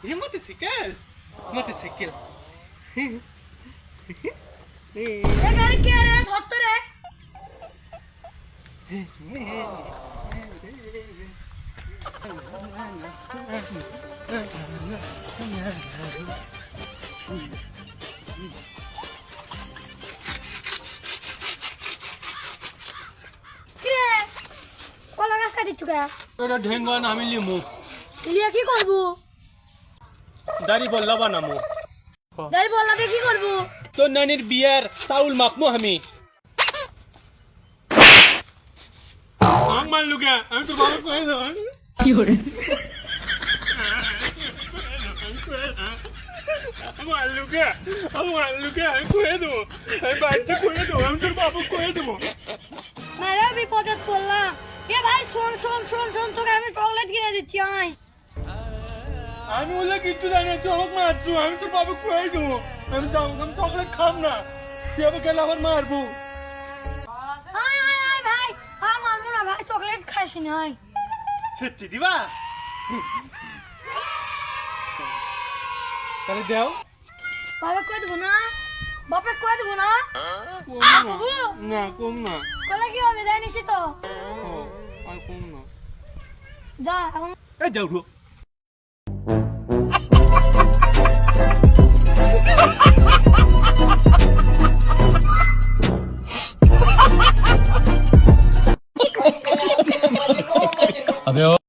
ये motorcycle motorcycle এ গাড়ি কে রে ধরতে রে কিরে কলা গাছ কাটি চুকা এটা ঢেঙ্গা আমি লিমু লিয়া কি করবো দাড়ি বল্লা বানামু দাঁড়ি বললাকে কি করবো তোর নানির বিয়ার চাউল মাখমু আমি আং মারলু কে আমি তোর বাবা কয়ে দেব কি করে মারলু কে আমি কয়ে দেবো আমি বাচ্চা কয়ে দেবো আমি তোর বাবা কয়ে দেবো মেরে বিপদে পড়লাম এ ভাই শোন শোন শোন শোন তোকে আমি চকলেট কিনে দিচ্ছি আয় আমি বললে কিচ্ছু জানি না তুই আমাকে মারছু আমি তোর বাবা কয়ে দেবো আমি চকলেট খাম না তুই আবার গেলে আবার মারবো আয় আয় আয় ভাই আর মারবো না ভাই চকলেট খাইছি না আয় সত্যি দিবা তাহলে দেও বাবা কই দেবো না বাপে কই দেবো না বাবু না কম না কলে কি হবে জানিস তো আর কম না যা এখন এই যাও